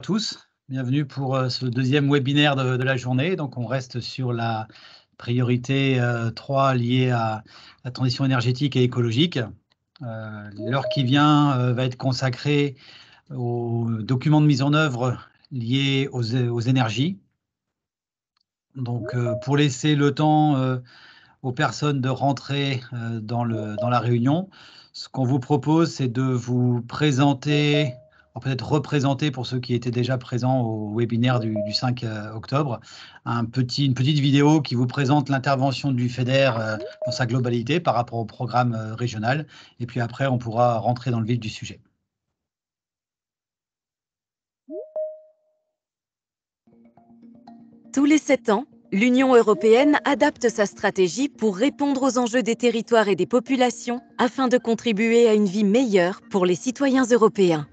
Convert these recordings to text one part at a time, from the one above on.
tous, bienvenue pour ce deuxième webinaire de la journée. Donc on reste sur la priorité 3 liée à la transition énergétique et écologique. L'heure qui vient va être consacrée aux documents de mise en œuvre liés aux énergies. Donc pour laisser le temps aux personnes de rentrer dans la réunion, ce qu'on vous propose, c'est de vous présenter, peut-être représenter pour ceux qui étaient déjà présents au webinaire du 5 octobre, une petite vidéo qui vous présente l'intervention du FEDER dans sa globalité par rapport au programme régional. Et puis après, on pourra rentrer dans le vif du sujet. Tous les 7 ans, l'Union européenne adapte sa stratégie pour répondre aux enjeux des territoires et des populations afin de contribuer à une vie meilleure pour les citoyens européens.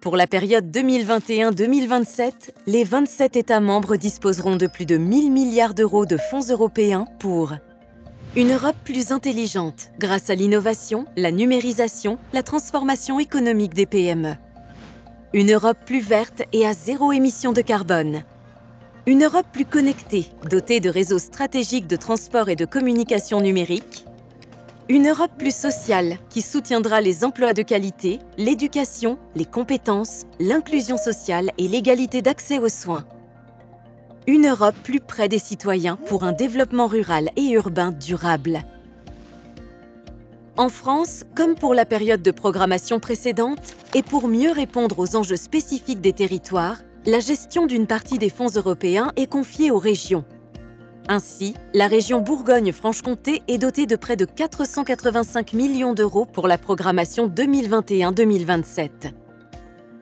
Pour la période 2021-2027, les 27 États membres disposeront de plus de 1 000 milliards d'euros de fonds européens pour une Europe plus intelligente grâce à l'innovation, la numérisation, la transformation économique des PME. Une Europe plus verte et à zéro émission de carbone. Une Europe plus connectée, dotée de réseaux stratégiques de transport et de communication numérique. Une Europe plus sociale, qui soutiendra les emplois de qualité, l'éducation, les compétences, l'inclusion sociale et l'égalité d'accès aux soins. Une Europe plus près des citoyens pour un développement rural et urbain durable. En France, comme pour la période de programmation précédente, et pour mieux répondre aux enjeux spécifiques des territoires, la gestion d'une partie des fonds européens est confiée aux régions. Ainsi, la région Bourgogne-Franche-Comté est dotée de près de 485 millions d'euros pour la programmation 2021-2027.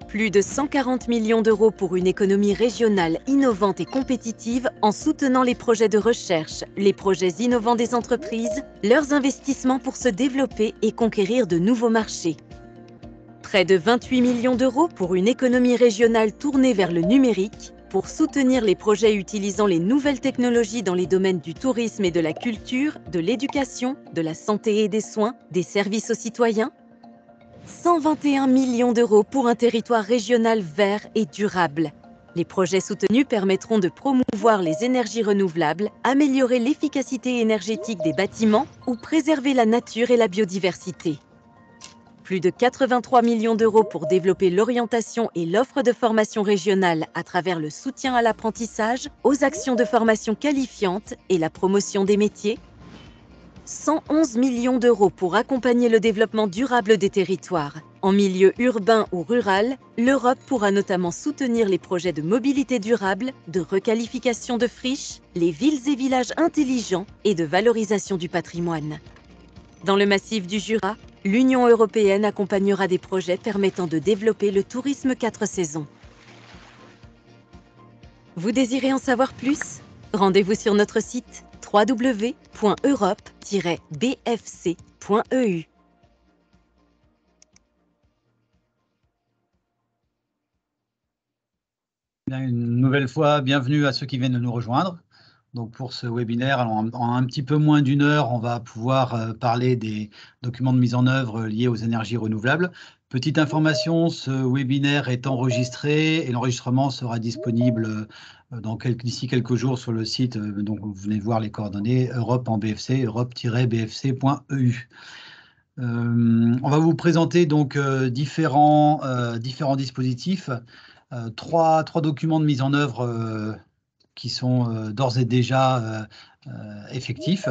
Plus de 140 millions d'euros pour une économie régionale innovante et compétitive en soutenant les projets de recherche, les projets innovants des entreprises, leurs investissements pour se développer et conquérir de nouveaux marchés. Près de 28 millions d'euros pour une économie régionale tournée vers le numérique, pour soutenir les projets utilisant les nouvelles technologies dans les domaines du tourisme et de la culture, de l'éducation, de la santé et des soins, des services aux citoyens. 121 millions d'euros pour un territoire régional vert et durable. Les projets soutenus permettront de promouvoir les énergies renouvelables, améliorer l'efficacité énergétique des bâtiments ou préserver la nature et la biodiversité. Plus de 83 millions d'euros pour développer l'orientation et l'offre de formation régionale à travers le soutien à l'apprentissage, aux actions de formation qualifiantes et la promotion des métiers. 111 millions d'euros pour accompagner le développement durable des territoires. En milieu urbain ou rural, l'Europe pourra notamment soutenir les projets de mobilité durable, de requalification de friches, les villes et villages intelligents et de valorisation du patrimoine. Dans le massif du Jura, l'Union européenne accompagnera des projets permettant de développer le tourisme 4 saisons. Vous désirez en savoir plus? Rendez-vous sur notre site www.europe-bfc.eu. Une nouvelle fois, bienvenue à ceux qui viennent de nous rejoindre. Donc pour ce webinaire, en un petit peu moins d'1 heure, on va pouvoir parler des documents de mise en œuvre liés aux énergies renouvelables. Petite information, ce webinaire est enregistré et l'enregistrement sera disponible d'ici quelques jours sur le site. Donc vous venez voir les coordonnées Europe en BFC, europe-bfc.eu. On va vous présenter donc différents dispositifs, trois documents de mise en œuvre qui sont d'ores et déjà effectifs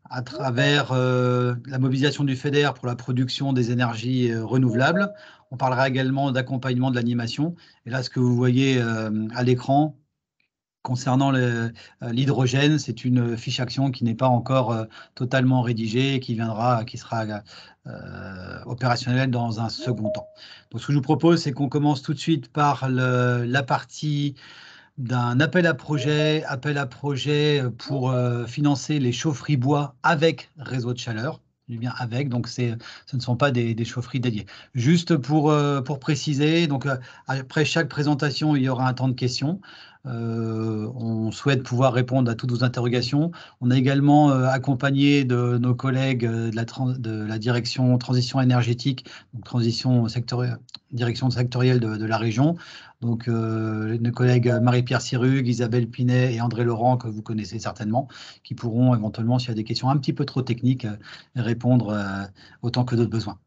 à travers la mobilisation du FEDER pour la production des énergies renouvelables. On parlera également d'accompagnement de l'animation. Et là, ce que vous voyez à l'écran concernant l'hydrogène, c'est une fiche action qui n'est pas encore totalement rédigée et qui sera opérationnelle dans un second temps. Donc, ce que je vous propose, c'est qu'on commence tout de suite par la partie d'un appel à projet pour financer les chaufferies bois avec réseau de chaleur. Je dis bien avec, donc ce ne sont pas des chaufferies dédiées. Juste pour préciser, donc après chaque présentation, il y aura un temps de questions. On souhaite pouvoir répondre à toutes vos interrogations. On a également accompagné de nos collègues de la direction transition énergétique, donc direction sectorielle de la région. Donc, nos collègues Marie-Pierre Sirug, Isabelle Pinet et André Laurent, que vous connaissez certainement, qui pourront éventuellement, s'il y a des questions un petit peu trop techniques, répondre autant que d'autres besoins.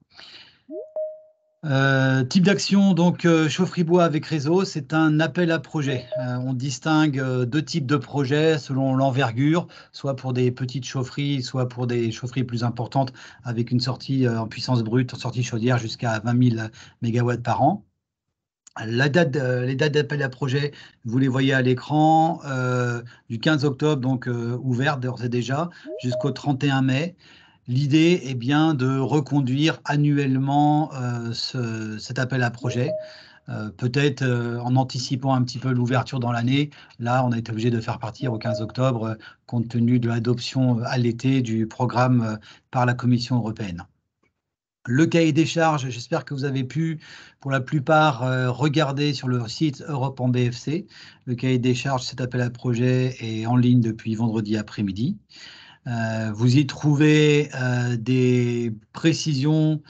Type d'action, donc chaufferie bois avec réseau, c'est un appel à projet. On distingue deux types de projets selon l'envergure, soit pour des petites chaufferies, soit pour des chaufferies plus importantes avec une sortie en puissance brute, en sortie chaudière jusqu'à 20 000 MW par an. Les dates d'appel à projet, vous les voyez à l'écran, du 15 octobre, donc ouvert d'ores et déjà, jusqu'au 31 mai. L'idée est bien de reconduire annuellement cet appel à projet, peut-être en anticipant un petit peu l'ouverture dans l'année. Là, on a été obligé de faire partir au 15 octobre, compte tenu de l'adoption à l'été du programme par la Commission européenne. Le cahier des charges, j'espère que vous avez pu, pour la plupart, regarder sur le site Europe en BFC. Le cahier des charges, cet appel à projet est en ligne depuis vendredi après-midi. Vous y trouvez des précisions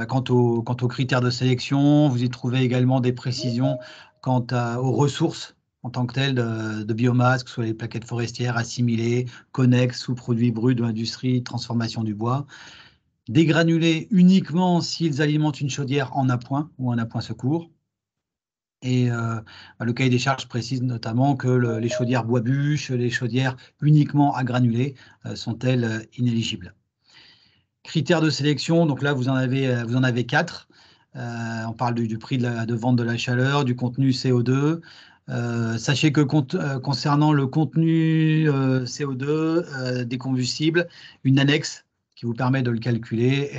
quant aux critères de sélection. Vous y trouvez également des précisions quant aux ressources en tant que telles de biomasse, que ce soit les plaquettes forestières assimilées, connexes, sous-produits bruts de l'industrie, transformation du bois. Des granulés uniquement s'ils alimentent une chaudière en appoint ou en appoint secours. Et le cahier des charges précise notamment que les chaudières bois-bûches, les chaudières uniquement à granulés sont-elles inéligibles. Critères de sélection, donc là vous en avez 4. On parle du prix de vente de la chaleur, du contenu CO2. Sachez que concernant le contenu CO2 des combustibles, une annexe qui vous permet de le calculer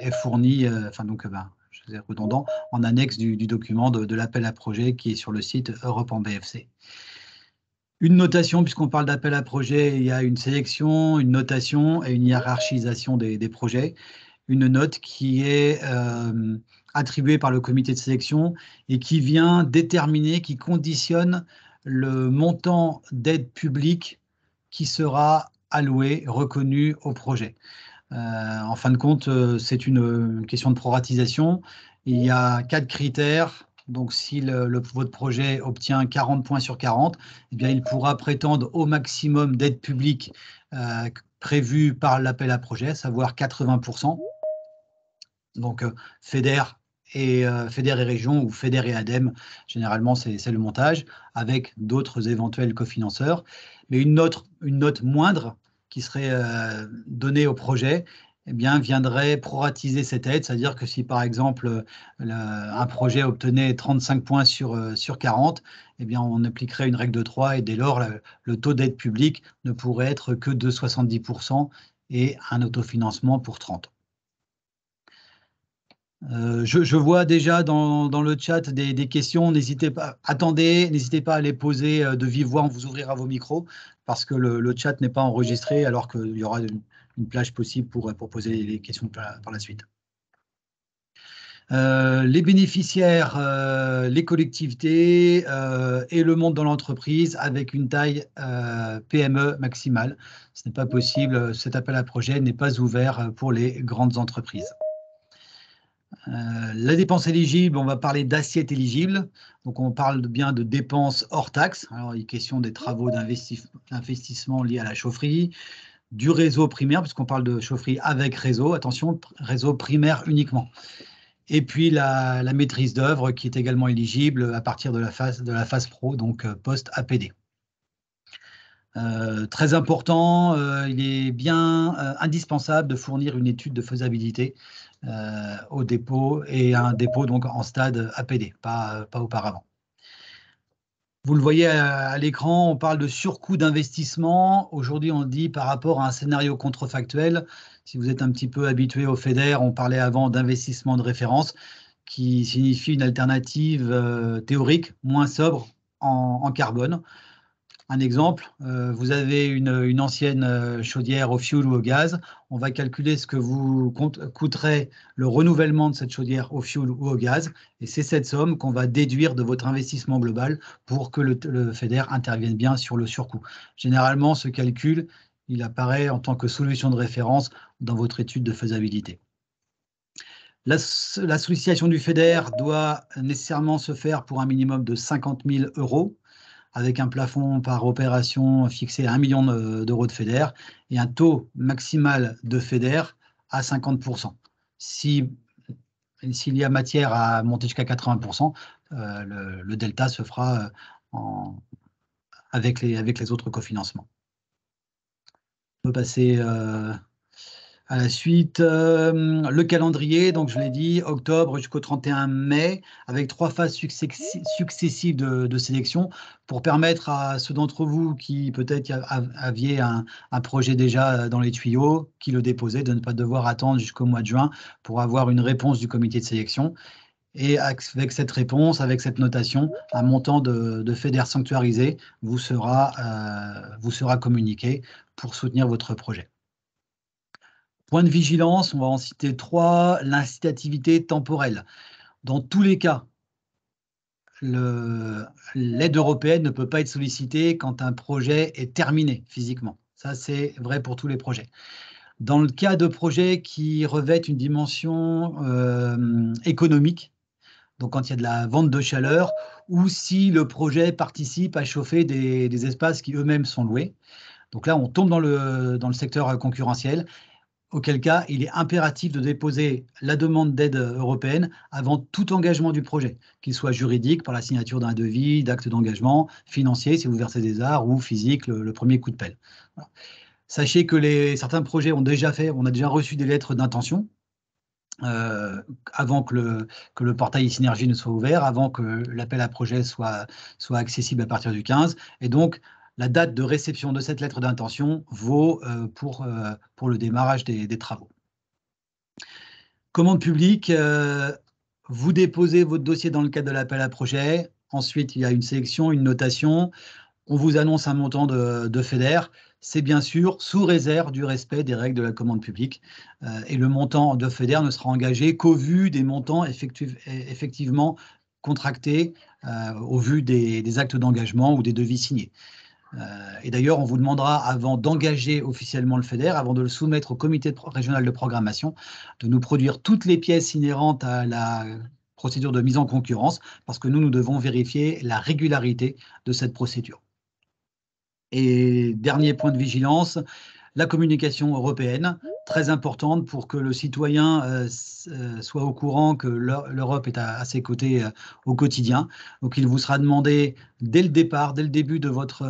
est fournie, je suis redondant, en annexe du document de l'appel à projet qui est sur le site Europe en BFC. Une notation, puisqu'on parle d'appel à projet, il y a une sélection, une notation et une hiérarchisation des projets. Une note qui est attribuée par le comité de sélection et qui vient déterminer, qui conditionne le montant d'aide publique qui sera alloué, reconnu au projet. En fin de compte, c'est une question de proratisation. Il y a 4 critères. Donc, si votre projet obtient 40 points sur 40, eh bien, il pourra prétendre au maximum d'aide publique prévue par l'appel à projet, à savoir 80%. Donc, FEDER et région ou FEDER et ADEME, généralement, c'est le montage, avec d'autres éventuels cofinanceurs. Mais une note moindre qui serait donnée au projet, eh bien, viendrait proratiser cette aide, c'est-à-dire que si, par exemple, un projet obtenait 35 points sur 40, eh bien, on appliquerait une règle de 3 et dès lors, le taux d'aide publique ne pourrait être que de 70% et un autofinancement pour 30%. Je vois déjà dans le chat des questions. N'hésitez pas, n'hésitez pas à les poser de vive voix. On vous ouvrira vos micros parce que le chat n'est pas enregistré alors qu'il y aura une plage possible pour poser les questions par la suite. Les bénéficiaires, les collectivités et le monde dans l'entreprise avec une taille PME maximale. Ce n'est pas possible, cet appel à projet n'est pas ouvert pour les grandes entreprises. La dépense éligible, on va parler d'assiette éligible. Donc, on parle bien de dépenses hors taxes. Alors, il est question des travaux d'investissement liés à la chaufferie, du réseau primaire, puisqu'on parle de chaufferie avec réseau. Attention, réseau primaire uniquement. Et puis, la maîtrise d'œuvre qui est également éligible à partir de la phase pro, donc post-APD. Très important, il est bien indispensable de fournir une étude de faisabilité au dépôt et un dépôt donc en stade APD, pas auparavant. Vous le voyez à l'écran, on parle de surcoût d'investissement. Aujourd'hui, on dit par rapport à un scénario contrefactuel. Si vous êtes un petit peu habitué au FEDER, on parlait avant d'investissement de référence, qui signifie une alternative théorique moins sobre en carbone. Un exemple, vous avez une ancienne chaudière au fioul ou au gaz. On va calculer ce que vous coûterait le renouvellement de cette chaudière au fioul ou au gaz. Et c'est cette somme qu'on va déduire de votre investissement global pour que le FEDER intervienne bien sur le surcoût. Généralement, ce calcul, il apparaît en tant que solution de référence dans votre étude de faisabilité. La sollicitation du FEDER doit nécessairement se faire pour un minimum de 50 000 €, avec un plafond par opération fixé à 1 million d'euros de FEDER et un taux maximal de FEDER à 50%. S'il y a matière à monter jusqu'à 80%, le delta se fera avec les autres cofinancements. On peut passer à la suite, le calendrier, donc je l'ai dit, octobre jusqu'au 31 mai, avec 3 phases successives de sélection pour permettre à ceux d'entre vous qui peut-être aviez un projet déjà dans les tuyaux, qui le déposaient, de ne pas devoir attendre jusqu'au mois de juin pour avoir une réponse du comité de sélection. Et avec cette réponse, avec cette notation, un montant de FEDER sanctuarisé vous sera communiqué pour soutenir votre projet. Point de vigilance, on va en citer 3, l'incitativité temporelle. Dans tous les cas, l'aide européenne ne peut pas être sollicitée quand un projet est terminé physiquement. Ça, c'est vrai pour tous les projets. Dans le cas de projets qui revêtent une dimension économique, donc quand il y a de la vente de chaleur, ou si le projet participe à chauffer des espaces qui eux-mêmes sont loués. Donc là, on tombe dans le secteur concurrentiel, auquel cas il est impératif de déposer la demande d'aide européenne avant tout engagement du projet, qu'il soit juridique par la signature d'un devis, d'acte d'engagement, financier si vous versez des arts, ou physique, le premier coup de pelle. Voilà. Sachez que certains projets on a déjà reçu des lettres d'intention avant que le portail Synergie ne soit ouvert, avant que l'appel à projet soit accessible à partir du 15. Et donc, la date de réception de cette lettre d'intention vaut pour le démarrage des travaux. Commande publique, vous déposez votre dossier dans le cadre de l'appel à projet. Ensuite, il y a une sélection, une notation. On vous annonce un montant de FEDER. C'est bien sûr sous réserve du respect des règles de la commande publique. Et le montant de FEDER ne sera engagé qu'au vu des montants effectivement contractés, au vu des actes d'engagement ou des devis signés. Et d'ailleurs, on vous demandera, avant d'engager officiellement le FEDER, avant de le soumettre au comité régional de programmation, de nous produire toutes les pièces inhérentes à la procédure de mise en concurrence, parce que nous devons vérifier la régularité de cette procédure. Et dernier point de vigilance, la communication européenne, très importante pour que le citoyen soit au courant que l'Europe est à ses côtés au quotidien. Donc il vous sera demandé dès le départ, dès le début de votre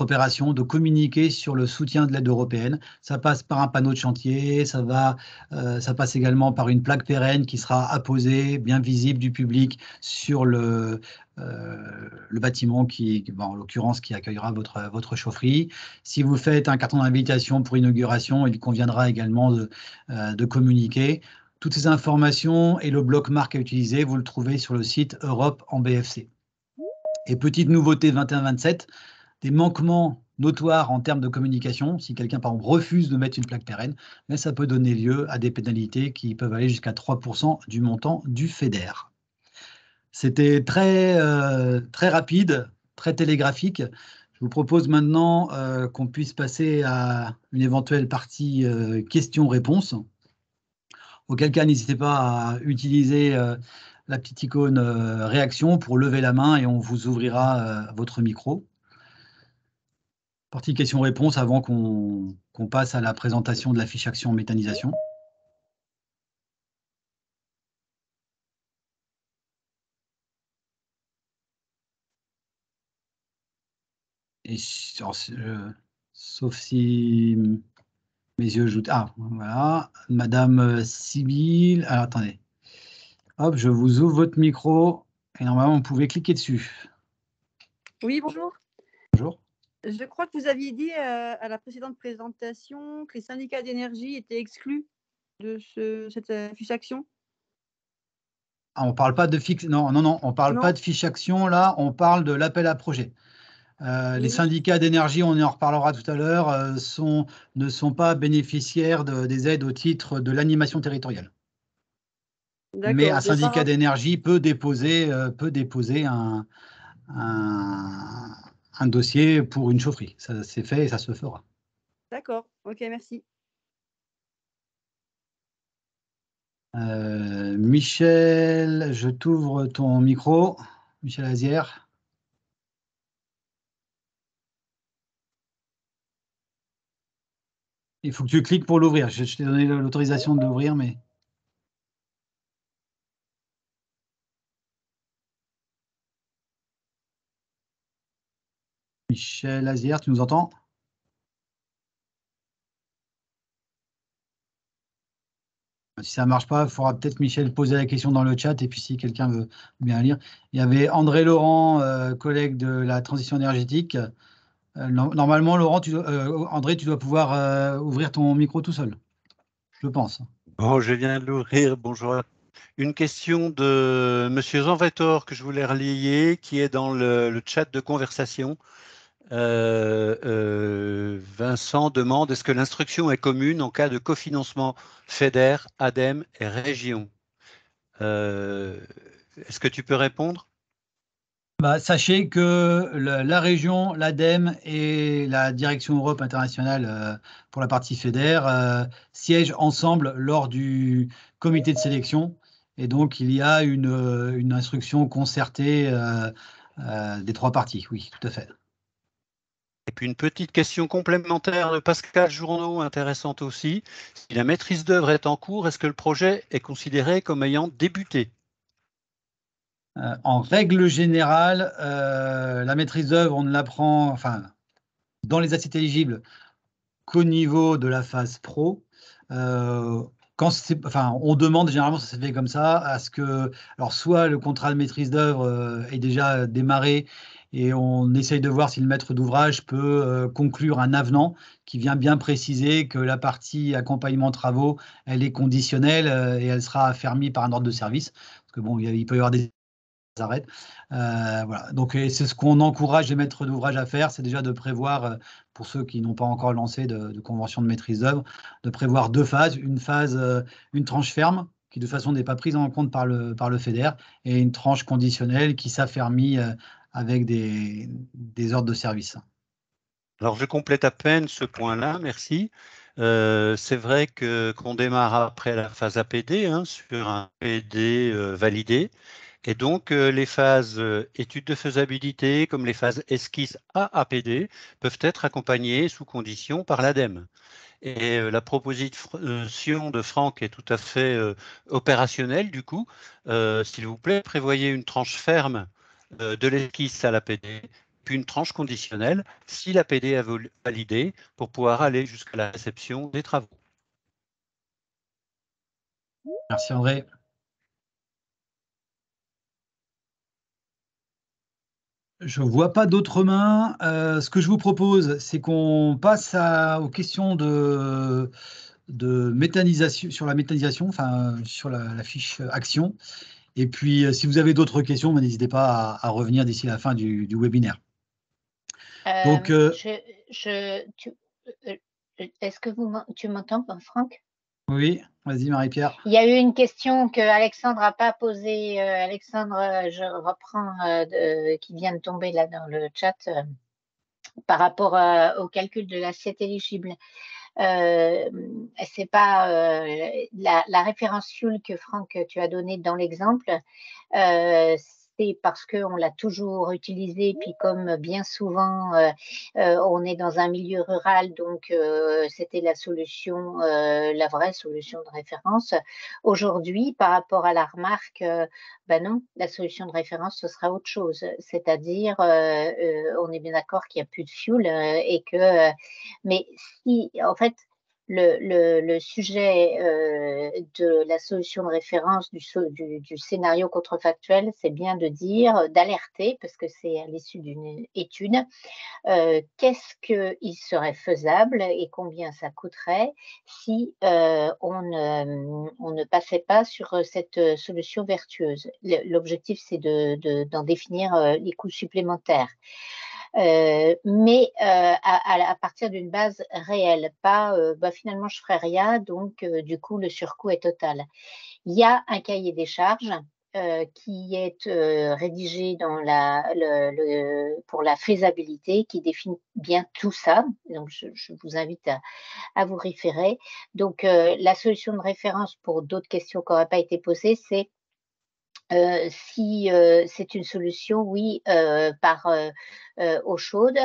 opération, de communiquer sur le soutien de l'aide européenne. Ça passe par un panneau de chantier, ça passe également par une plaque pérenne qui sera apposée, bien visible du public, sur le bâtiment en l'occurrence, qui accueillera votre chaufferie. Si vous faites un carton d'invitation pour inauguration, il conviendra également de communiquer. Toutes ces informations et le bloc marque à utiliser, vous le trouvez sur le site Europe en BFC. Et petite nouveauté 21-27, des manquements notoires en termes de communication. Si quelqu'un, par exemple, refuse de mettre une plaque pérenne, mais ça peut donner lieu à des pénalités qui peuvent aller jusqu'à 3% du montant du FEDER. C'était très rapide, très télégraphique. Je vous propose maintenant qu'on puisse passer à une éventuelle partie questions-réponses. Auquel cas, n'hésitez pas à utiliser la petite icône réaction pour lever la main et on vous ouvrira votre micro. Partie questions-réponses avant qu'on passe à la présentation de la fiche action méthanisation. Et sauf si mes yeux jouent. Ah, voilà. Madame Sibylle. Alors, attendez. Hop, je vous ouvre votre micro. Et normalement, vous pouvez cliquer dessus. Oui, bonjour. Bonjour. Je crois que vous aviez dit à la précédente présentation que les syndicats d'énergie étaient exclus de cette fiche action. Ah, on ne parle pas de fixe. Non, on ne parle pas de fiche action là, on parle de l'appel à projet. Les syndicats d'énergie, on en reparlera tout à l'heure, ne sont pas bénéficiaires des aides au titre de l'animation territoriale. Mais un syndicat d'énergie peut déposer un dossier pour une chaufferie. Ça c'est fait et ça se fera. D'accord, ok, merci. Michel, je t'ouvre ton micro. Michel Azière. Il faut que tu cliques pour l'ouvrir. Je t'ai donné l'autorisation de l'ouvrir, mais... Michel Azière, tu nous entends? Si ça ne marche pas, il faudra peut-être, Michel, poser la question dans le chat, et puis si quelqu'un veut bien lire. Il y avait André Laurent, collègue de la transition énergétique. Normalement, Laurent, André, tu dois pouvoir ouvrir ton micro tout seul, je pense. Bon, je viens de l'ouvrir. Bonjour. Une question de Monsieur Zanvetor que je voulais relayer, qui est dans le chat de conversation. Vincent demande, est-ce que l'instruction est commune en cas de cofinancement FEDER, ADEME et région? Est-ce que tu peux répondre? Sachez que la région, l'ADEME et la Direction Europe internationale pour la partie FEDER siègent ensemble lors du comité de sélection. Et donc, il y a une instruction concertée des trois parties. Oui, tout à fait. Et puis une petite question complémentaire de Pascal Journeau, intéressante aussi. Si la maîtrise d'œuvre est en cours, est-ce que le projet est considéré comme ayant débuté? En règle générale, la maîtrise d'œuvre, on ne l'apprend, enfin, dans les assiettes éligibles, qu'au niveau de la phase pro. On demande, généralement, ça s'est fait comme ça, à ce que, alors soit le contrat de maîtrise d'œuvre est déjà démarré et on essaye de voir si le maître d'ouvrage peut conclure un avenant qui vient bien préciser que la partie accompagnement travaux, elle est conditionnelle et elle sera affermie par un ordre de service. Parce que bon, il peut y avoir des arrête. Voilà. Donc, c'est ce qu'on encourage les maîtres d'ouvrage à faire, c'est déjà de prévoir, pour ceux qui n'ont pas encore lancé de convention de maîtrise d'œuvre, de prévoir deux phases. Une phase, une tranche ferme, qui de toute façon n'est pas prise en compte par le FEDER, et une tranche conditionnelle qui s'affermit avec des ordres de service. Alors, je complète à peine ce point-là, merci. C'est vrai qu'on démarre après la phase APD, sur un PD validé. Et donc, les phases études de faisabilité, comme les phases esquisse à APD, peuvent être accompagnées sous condition par l'ADEME. Et la proposition de Franck est tout à fait opérationnelle, du coup. S'il vous plaît, prévoyez une tranche ferme de l'esquisse à l'APD, puis une tranche conditionnelle si l'APD est validée pour pouvoir aller jusqu'à la réception des travaux. Merci André. Je ne vois pas d'autres mains. Ce que je vous propose, c'est qu'on passe aux questions de méthanisation, sur la méthanisation, enfin sur la fiche action. Et puis, si vous avez d'autres questions, n'hésitez pas à revenir d'ici la fin du webinaire. Donc, est-ce que tu m'entends, Franck? Oui, vas-y Marie-Pierre. Il y a eu une question que Alexandre n'a pas posée. Alexandre, je reprends, qui vient de tomber là dans le chat par rapport au calcul de l'assiette éligible. C'est pas la référence fuel que Franck tu as donnée dans l'exemple, c'est parce qu'on l'a toujours utilisé, puis comme bien souvent on est dans un milieu rural, donc c'était la solution, la vraie solution de référence. Aujourd'hui, par rapport à la remarque, ben non, la solution de référence, ce sera autre chose. C'est-à-dire, on est bien d'accord qu'il n'y a plus de fuel et que, mais si, en fait, le sujet de la solution de référence du scénario contrefactuel, c'est bien de dire, d'alerter, parce que c'est à l'issue d'une étude, qu'est-ce qu'il serait faisable et combien ça coûterait si on ne passait pas sur cette solution vertueuse. L'objectif, c'est d'en définir les coûts supplémentaires. mais à partir d'une base réelle, pas finalement je ferai rien, donc du coup le surcoût est total. Il y a un cahier des charges qui est rédigé dans pour la faisabilité, qui définit bien tout ça. Donc, je vous invite à vous référer. Donc, la solution de référence pour d'autres questions qui n'auraient pas été posées, c'est si c'est une solution, oui, par eau chaude,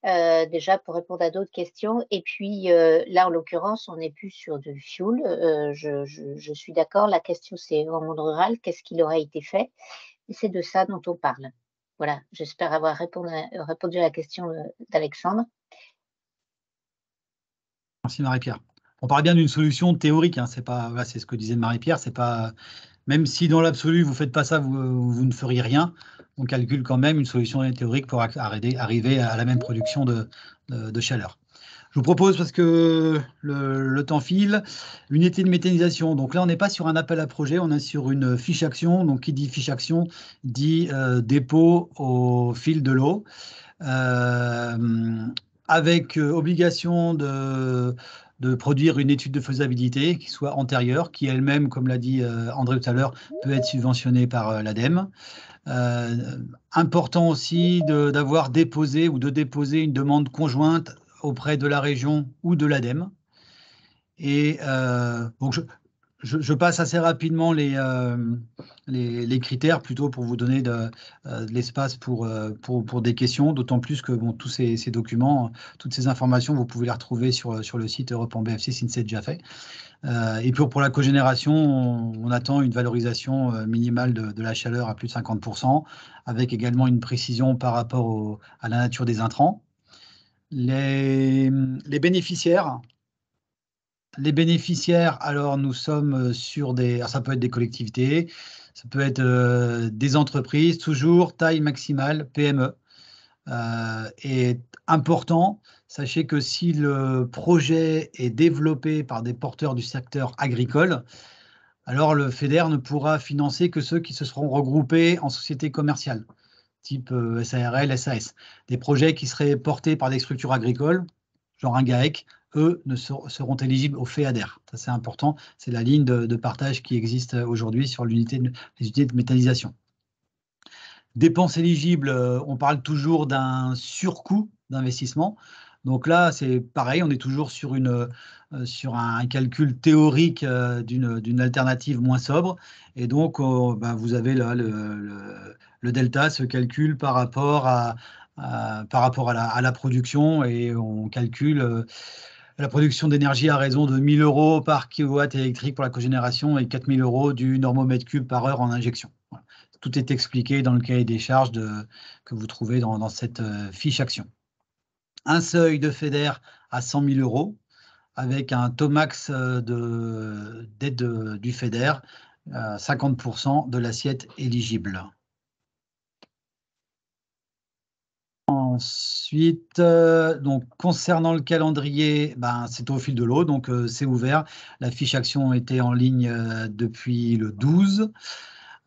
déjà pour répondre à d'autres questions. Et puis là, en l'occurrence, on n'est plus sur du fuel. Je suis d'accord. La question, c'est en monde rural, qu'est-ce qu'il aurait été fait? Et c'est de ça dont on parle. Voilà, j'espère avoir répondu à la question d'Alexandre. Merci Marie-Pierre. On parle bien d'une solution théorique, hein, c'est ce que disait Marie-Pierre, c'est pas, même si dans l'absolu vous ne faites pas ça, vous ne feriez rien, on calcule quand même une solution théorique pour arriver à la même production de chaleur. Je vous propose, parce que le temps file, l'unité de méthanisation. Donc là, on n'est pas sur un appel à projet, on est sur une fiche action. Donc qui dit fiche action dit dépôt au fil de l'eau, avec obligation de produire une étude de faisabilité qui soit antérieure, qui elle-même, comme l'a dit André tout à l'heure, peut être subventionnée par l'ADEME. Important aussi d'avoir déposé ou de déposer une demande conjointe auprès de la région ou de l'ADEME. Et donc je passe assez rapidement les critères, plutôt pour vous donner de l'espace pour des questions, d'autant plus que bon, tous ces documents, toutes ces informations, vous pouvez les retrouver sur le site Europe en BFC si ce n'est déjà fait. Et puis pour la cogénération, on attend une valorisation minimale de la chaleur à plus de 50%, avec également une précision par rapport à la nature des intrants. Les bénéficiaires. Les bénéficiaires, alors nous sommes sur alors ça peut être des collectivités, ça peut être des entreprises, toujours taille maximale, PME. Et important, sachez que si le projet est développé par des porteurs du secteur agricole, alors le FEDER ne pourra financer que ceux qui se seront regroupés en société commerciale, type SARL, SAS. Des projets qui seraient portés par des structures agricoles, genre un GAEC, eux seront éligibles au FEADER. Ça, c'est important. C'est la ligne de partage qui existe aujourd'hui sur les unités de méthanisation. Dépenses éligibles, on parle toujours d'un surcoût d'investissement. Donc là, c'est pareil, on est toujours sur un calcul théorique d'une alternative moins sobre. Et donc, vous avez là le delta se calcule par rapport à la production, et on calcule la production d'énergie à raison de 1 000 € par kilowatt électrique pour la cogénération et 4 000 € du normomètre cube par heure en injection. Voilà. Tout est expliqué dans le cahier des charges que vous trouvez dans cette fiche action. Un seuil de FEDER à 100 000 € avec un taux max d'aide du FEDER, 50% de l'assiette éligible. Ensuite, donc concernant le calendrier, c'est au fil de l'eau, donc c'est ouvert. La fiche action était en ligne depuis le 12.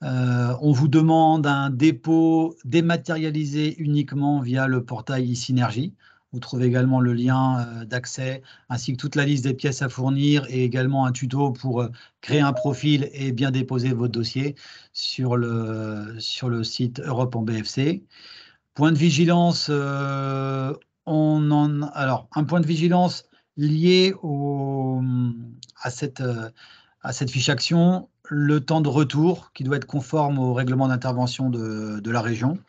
On vous demande un dépôt dématérialisé uniquement via le portail e-Synergie. Vous trouvez également le lien d'accès ainsi que toute la liste des pièces à fournir, et également un tuto pour créer un profil et bien déposer votre dossier sur le site Europe en BFC. Point de vigilance, alors un point de vigilance lié à cette fiche action, le temps de retour qui doit être conforme au règlement d'intervention de la région.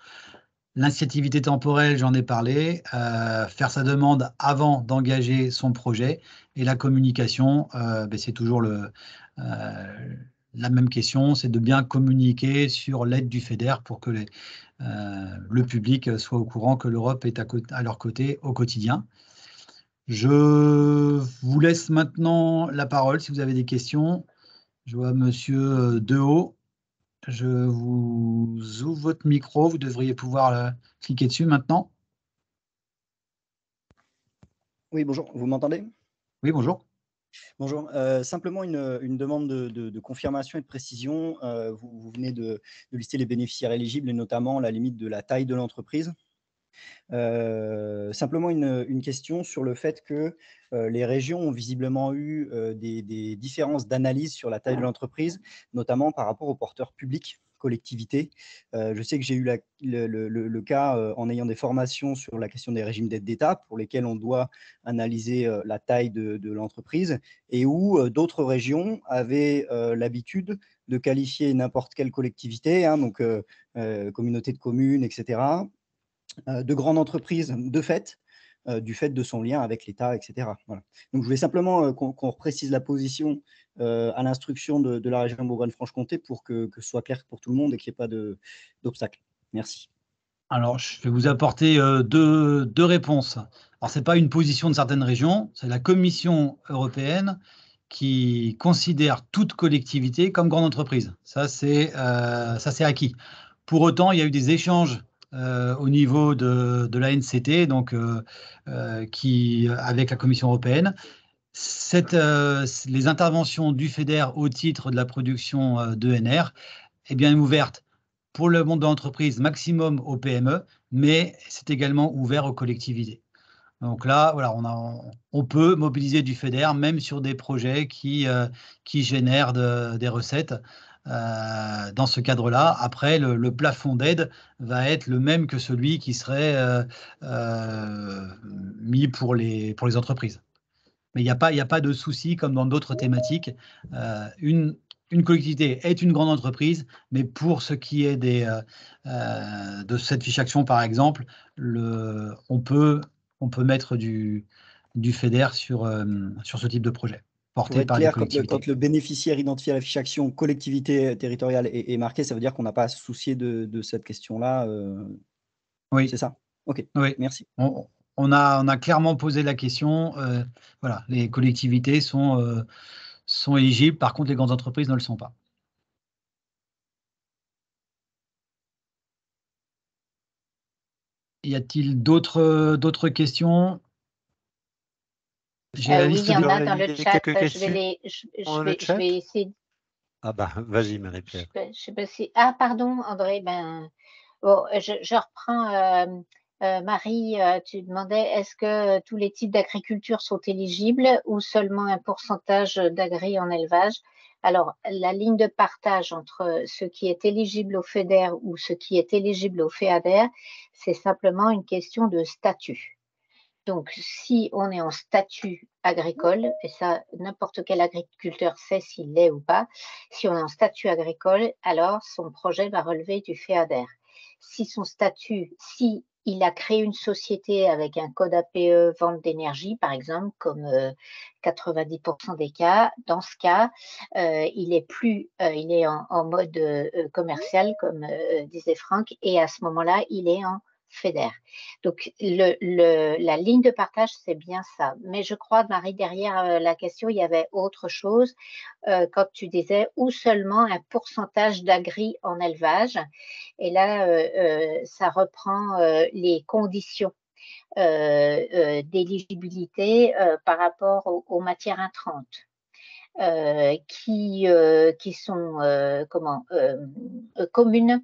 L'initiativité temporelle, j'en ai parlé, faire sa demande avant d'engager son projet, et la communication, c'est toujours la même question, c'est de bien communiquer sur l'aide du FEDER pour que le public soit au courant que l'Europe est à leur côté au quotidien. Je vous laisse maintenant la parole si vous avez des questions. Je vois Monsieur Dehaut. Je vous ouvre votre micro. Vous devriez pouvoir cliquer dessus maintenant. Oui, bonjour. Vous m'entendez? Oui, bonjour. Bonjour. Simplement une demande de confirmation et de précision. Vous venez de lister les bénéficiaires éligibles, et notamment la limite de la taille de l'entreprise. Simplement une question sur le fait que les régions ont visiblement eu des différences d'analyse sur la taille de l'entreprise, notamment par rapport aux porteurs publics, collectivités. Je sais que j'ai eu le cas en ayant des formations sur la question des régimes d'aide d'État pour lesquels on doit analyser la taille de l'entreprise et où d'autres régions avaient l'habitude de qualifier n'importe quelle collectivité, hein, donc communauté de communes, etc., de grandes entreprises de fait, du fait de son lien avec l'État, etc. Voilà. Donc, je voulais simplement qu'on précise la position à l'instruction de la région Bourgogne-Franche-Comté pour que ce soit clair pour tout le monde et qu'il n'y ait pas d'obstacle. Merci. Alors, je vais vous apporter deux réponses. Alors, ce n'est pas une position de certaines régions, c'est la Commission européenne qui considère toute collectivité comme grande entreprise. Ça, c'est acquis. Pour autant, il y a eu des échanges au niveau de l'ANCT, donc avec la Commission européenne. Les interventions du FEDER au titre de la production d'ENR est bien ouverte pour le monde de l'entreprise, maximum aux PME, mais c'est également ouvert aux collectivités. Donc là, voilà, on peut mobiliser du FEDER même sur des projets qui génèrent des recettes. Dans ce cadre-là, après, le plafond d'aide va être le même que celui qui serait mis pour les entreprises. Mais il n'y a pas de souci comme dans d'autres thématiques. Une collectivité est une grande entreprise, mais pour ce qui est de cette fiche action, par exemple, on peut mettre du FEDER sur ce type de projet, Pour porté être par les clair, collectivités. quand le bénéficiaire identifié à la fiche action collectivité territoriale est marqué, ça veut dire qu'on n'a pas à se soucier de cette question-là. Oui. C'est ça? OK, Oui. merci. On a clairement posé la question. Voilà, les collectivités sont éligibles, par contre, les grandes entreprises ne le sont pas. Y a-t-il d'autres questions? J'ai la Oui, liste il y en des... a dans le chat. Quelques questions Je vais essayer. Ah bah, vas-y, Marie-Pierre. Je sais pas si. Ah, pardon, André. Ben, bon, je reprends. Marie, tu demandais est-ce que tous les types d'agriculture sont éligibles ou seulement un pourcentage d'agri en élevage? Alors, la ligne de partage entre ce qui est éligible au FEDER ou ce qui est éligible au FEADER, c'est simplement une question de statut. Donc, si on est en statut agricole, et ça, n'importe quel agriculteur sait s'il l'est ou pas, si on est en statut agricole, alors son projet va relever du FEADER. Si son statut, si il a créé une société avec un code APE vente d'énergie, par exemple, comme 90% des cas, dans ce cas, il est en mode commercial, comme disait Franck, et à ce moment-là, il est en FEDER. Donc, la ligne de partage, c'est bien ça. Mais je crois, Marie, derrière la question, il y avait autre chose quand tu disais ou seulement un pourcentage d'agri en élevage. Et là, ça reprend les conditions d'éligibilité par rapport aux matières intrantes. Qui sont communes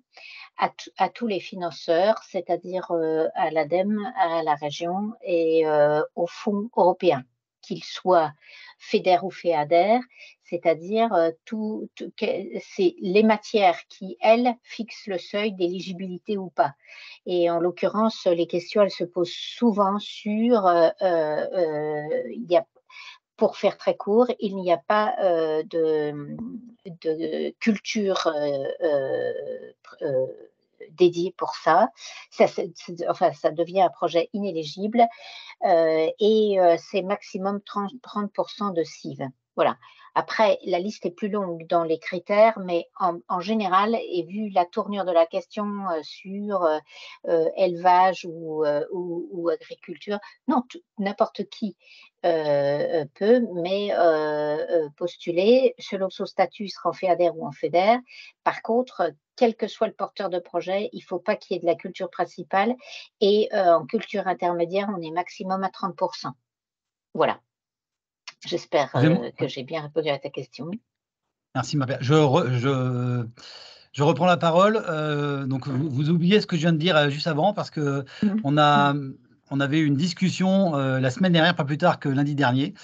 à tous les financeurs, c'est-à-dire à l'ADEME, à la région et au fonds européen, qu'ils soient FEDER ou FEADER, c'est-à-dire c'est les matières qui, elles, fixent le seuil d'éligibilité ou pas. Et en l'occurrence, les questions, elles se posent souvent sur, pour faire très court, il n'y a pas de culture dédiée pour ça. Ça devient un projet inéligible et c'est maximum 30% de CIV. Voilà. Après, la liste est plus longue dans les critères, mais en général, et vu la tournure de la question sur élevage ou agriculture, non, n'importe qui peut, mais postuler selon son statut, il sera en FEADER ou en FEDER. Par contre, quel que soit le porteur de projet, il ne faut pas qu'il y ait de la culture principale et en culture intermédiaire, on est maximum à 30%. Voilà. J'espère que j'ai bien répondu à ta question. Merci, Marie. Je reprends la parole. Donc, vous oubliez ce que je viens de dire juste avant parce que on avait une discussion la semaine dernière, pas plus tard que lundi dernier,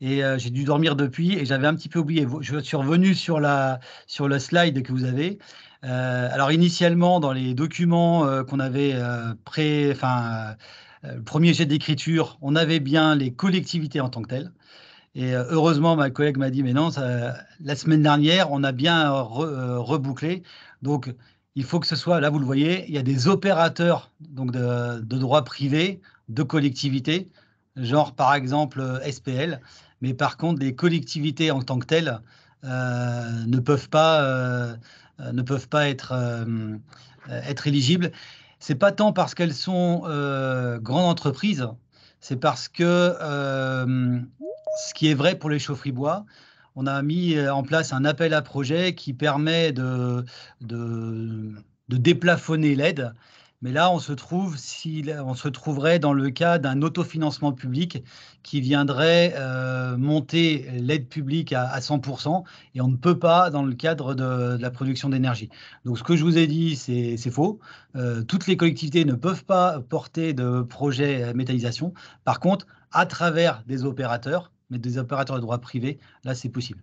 et j'ai dû dormir depuis et j'avais un petit peu oublié. Je suis revenu sur le slide que vous avez. Alors, initialement, dans les documents qu'on avait le premier jet d'écriture, on avait bien les collectivités en tant que telles. Et heureusement, ma collègue m'a dit, mais non, la semaine dernière, on a bien rebouclé. Donc, il faut que ce soit, là, vous le voyez, il y a des opérateurs donc de droit privé, de collectivités, genre par exemple SPL. Mais par contre, les collectivités en tant que telles ne peuvent pas être éligibles. C'est pas tant parce qu'elles sont grandes entreprises, c'est parce que ce qui est vrai pour les chaufferies-bois, on a mis en place un appel à projet qui permet de déplafonner l'aide. Mais là, on se retrouverait dans le cas d'un autofinancement public qui viendrait monter l'aide publique à 100%, et on ne peut pas dans le cadre de la production d'énergie. Donc, ce que je vous ai dit, c'est faux. Toutes les collectivités ne peuvent pas porter de projet méthanisation. Par contre, à travers des opérateurs, mais des opérateurs de droit privé, là, c'est possible.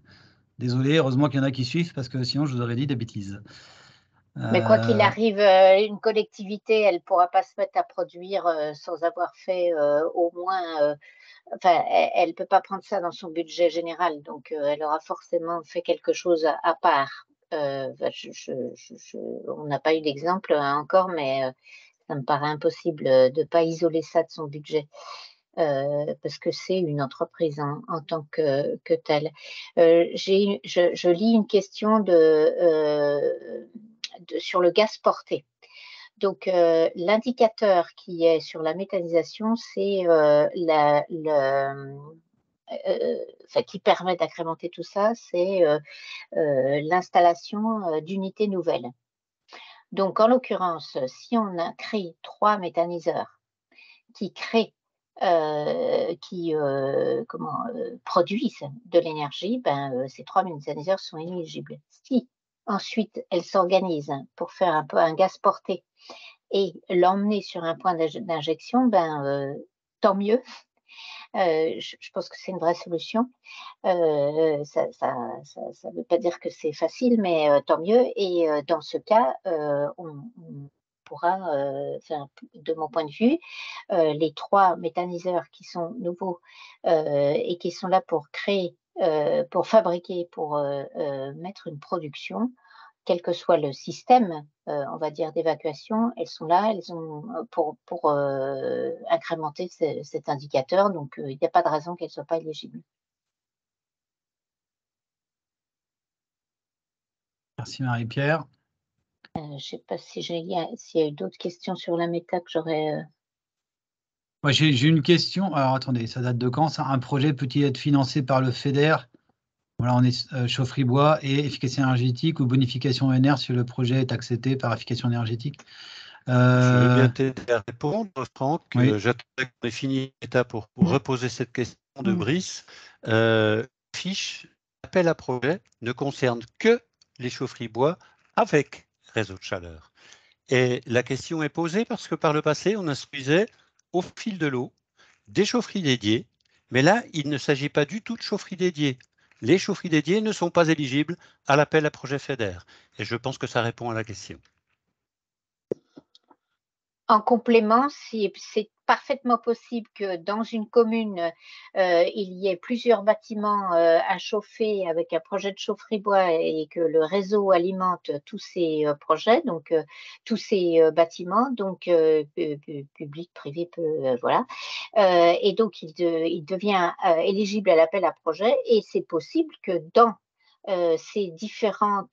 Désolé, heureusement qu'il y en a qui suivent, parce que sinon, je vous aurais dit des bêtises. Mais quoi qu'il arrive, une collectivité, elle ne pourra pas se mettre à produire sans avoir fait au moins... enfin, elle ne peut pas prendre ça dans son budget général, donc elle aura forcément fait quelque chose à part. On n'a pas eu d'exemple encore, mais ça me paraît impossible de ne pas isoler ça de son budget. Parce que c'est une entreprise en tant que telle. Je lis une question sur le gaz porté. Donc, l'indicateur qui est sur la méthanisation, c'est qui permet d'accrémenter tout ça, c'est l'installation d'unités nouvelles. Donc, en l'occurrence, si on a créé 3 méthaniseurs qui produisent de l'énergie, ces 3 méthaniseurs sont éligibles. Si ensuite elles s'organisent pour faire un gaz porté et l'emmener sur un point d'injection, tant mieux. Je pense que c'est une vraie solution. Ça ne veut pas dire que c'est facile, mais tant mieux. Et dans ce cas, on pourra, de mon point de vue, les 3 méthaniseurs qui sont nouveaux et qui sont là pour créer, pour fabriquer, pour mettre une production, quel que soit le système, on va dire, d'évacuation, elles sont là, elles ont pour incrémenter cet indicateur, donc il n'y a pas de raison qu'elles ne soient pas éligibles. Merci Marie-Pierre. Je ne sais pas s'il y a eu d'autres questions sur la méta que j'aurais... Moi, j'ai une question. Alors, attendez, ça date de quand ça? Un projet peut-il être financé par le FEDER? Voilà, on est chaufferie bois et efficacité énergétique ou bonification ENR si le projet est accepté par efficacité énergétique. Je veux bien t'aider à répondre, Franck. Oui. J'attends qu'on ait fini l'état pour reposer cette question de Brice. Fiche appel à projet ne concerne que les chaufferies bois avec réseau de chaleur. Et la question est posée parce que par le passé, on instruisait au fil de l'eau des chaufferies dédiées, mais là, il ne s'agit pas du tout de chaufferies dédiées. Les chaufferies dédiées ne sont pas éligibles à l'appel à projet FEDER. Et je pense que ça répond à la question. En complément, c'est parfaitement possible que dans une commune, il y ait plusieurs bâtiments à chauffer avec un projet de chaufferie bois et que le réseau alimente tous ces projets, donc tous ces bâtiments, donc public, privé, voilà. Et donc, il devient éligible à l'appel à projet et c'est possible que dans ces différents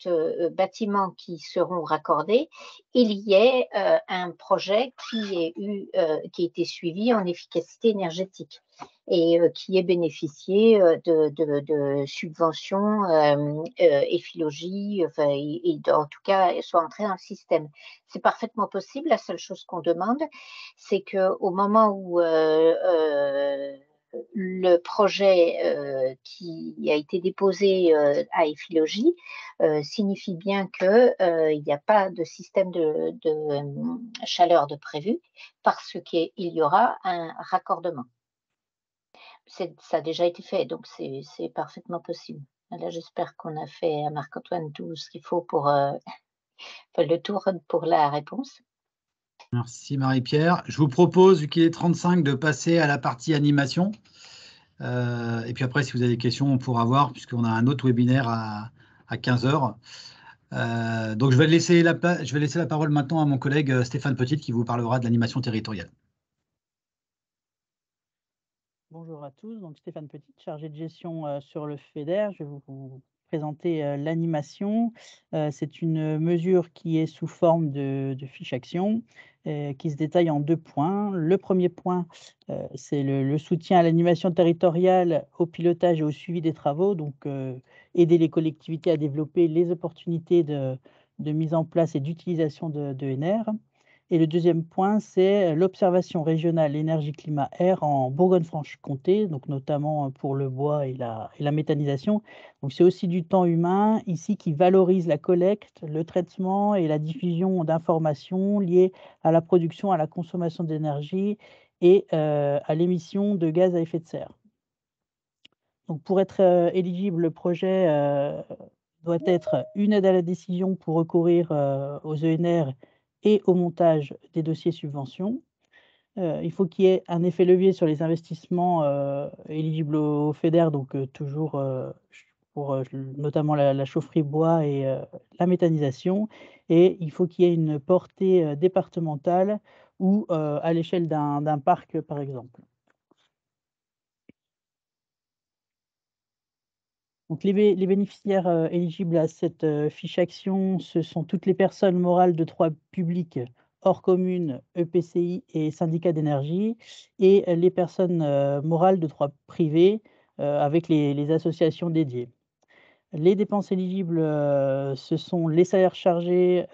bâtiments qui seront raccordés, il y ait un projet qui a été suivi en efficacité énergétique et qui ait bénéficié de subventions Ephilogie, et en tout cas soit entré dans le système. C'est parfaitement possible. La seule chose qu'on demande, c'est qu'au moment où le projet qui a été déposé à Ephilogie signifie bien qu'il n'y a pas de système de chaleur de prévu parce qu'il y aura un raccordement. Ça a déjà été fait, donc c'est parfaitement possible. Là, j'espère qu'on a fait à Marc-Antoine tout ce qu'il faut pour le tour pour la réponse. Merci Marie-Pierre. Je vous propose, vu qu'il est 35, de passer à la partie animation. Et puis après, si vous avez des questions, on pourra voir, puisqu'on a un autre webinaire à 15 h. Donc, je vais laisser la parole maintenant à mon collègue Stéphane Petit, qui vous parlera de l'animation territoriale. Bonjour à tous, donc Stéphane Petit, chargé de gestion sur le FEDER. Je vais vous présenter l'animation. C'est une mesure qui est sous forme de fiche action, qui se détaille en 2 points. Le premier point, c'est le soutien à l'animation territoriale, au pilotage et au suivi des travaux, donc aider les collectivités à développer les opportunités de mise en place et d'utilisation de NR. Et le deuxième point, c'est l'observation régionale énergie-climat-air en Bourgogne-Franche-Comté, donc notamment pour le bois et la méthanisation. Donc c'est aussi du temps humain ici qui valorise la collecte, le traitement et la diffusion d'informations liées à la production, à la consommation d'énergie et à l'émission de gaz à effet de serre. Donc pour être éligible, le projet doit être une aide à la décision pour recourir aux ENR et au montage des dossiers subventions. Il faut qu'il y ait un effet levier sur les investissements éligibles au FEDER, donc toujours pour notamment la chaufferie bois et la méthanisation. Et il faut qu'il y ait une portée départementale ou à l'échelle d'un parc, par exemple. Donc les bénéficiaires éligibles à cette fiche action, ce sont toutes les personnes morales de droit public hors commune, EPCI et syndicats d'énergie, et les personnes morales de droit privé avec les associations dédiées. Les dépenses éligibles, ce sont les salaires chargés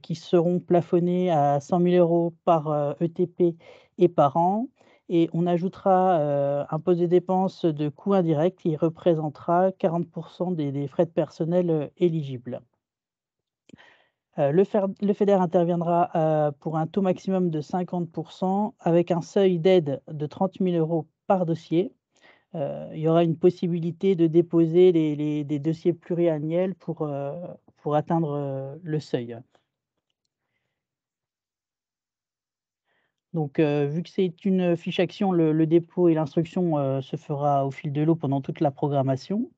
qui seront plafonnés à 100 000 € par ETP et par an. Et on ajoutera un poste de dépenses de coûts indirects qui représentera 40 % des frais de personnel éligibles. Le FEDER interviendra pour un taux maximum de 50 % avec un seuil d'aide de 30 000 € par dossier. Il y aura une possibilité de déposer des dossiers pluriannuels pour atteindre le seuil. Donc, vu que c'est une fiche action, le dépôt et l'instruction se fera au fil de l'eau pendant toute la programmation.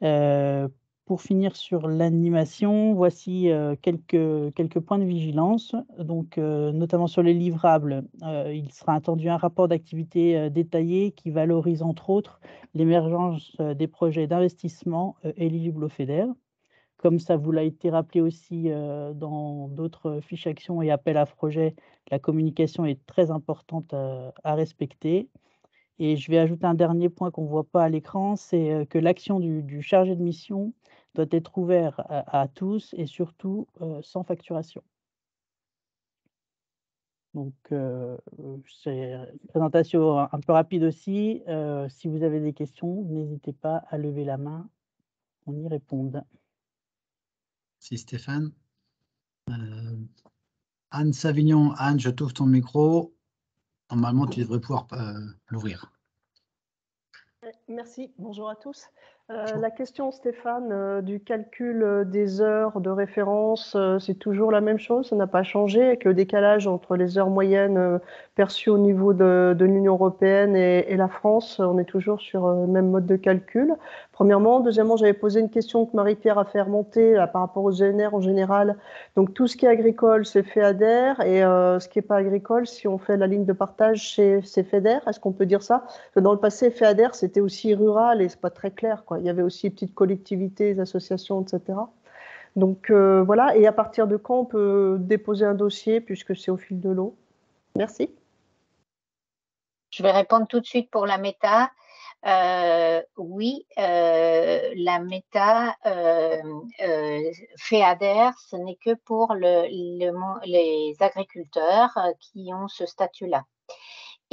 Pour finir sur l'animation, voici quelques points de vigilance. Donc, notamment sur les livrables, il sera attendu un rapport d'activité détaillé qui valorise entre autres l'émergence des projets d'investissement éligibles au FEDER. Comme ça vous l'a été rappelé aussi dans d'autres fiches actions et appels à projets, la communication est très importante à respecter. Et je vais ajouter un dernier point qu'on ne voit pas à l'écran, c'est que l'action du chargé de mission doit être ouverte à tous et surtout sans facturation. Donc, c'est une présentation un peu rapide aussi. Si vous avez des questions, n'hésitez pas à lever la main, on y répond. Merci Stéphane. Anne Savignon, Anne, je t'ouvre ton micro. Normalement, tu devrais pouvoir l'ouvrir. Merci, bonjour à tous. La question, Stéphane, du calcul des heures de référence, c'est toujours la même chose, ça n'a pas changé avec le décalage entre les heures moyennes perçues au niveau de l'Union européenne et la France, on est toujours sur le même mode de calcul. Premièrement. Deuxièmement, j'avais posé une question que Marie-Pierre a fait remonter par rapport aux ENR en général. Donc tout ce qui est agricole, c'est FEADER, et ce qui n'est pas agricole, si on fait la ligne de partage, c'est FEDER. Est-ce qu'on peut dire ça? Parce que dans le passé, FEADER, c'était aussi rural et c'est pas très clair, quoi. Il y avait aussi les petites collectivités, les associations, etc. Donc voilà, et à partir de quand on peut déposer un dossier puisque c'est au fil de l'eau? Merci. Je vais répondre tout de suite pour la méta. Oui, la méta FEADER, ce n'est que pour les agriculteurs qui ont ce statut-là.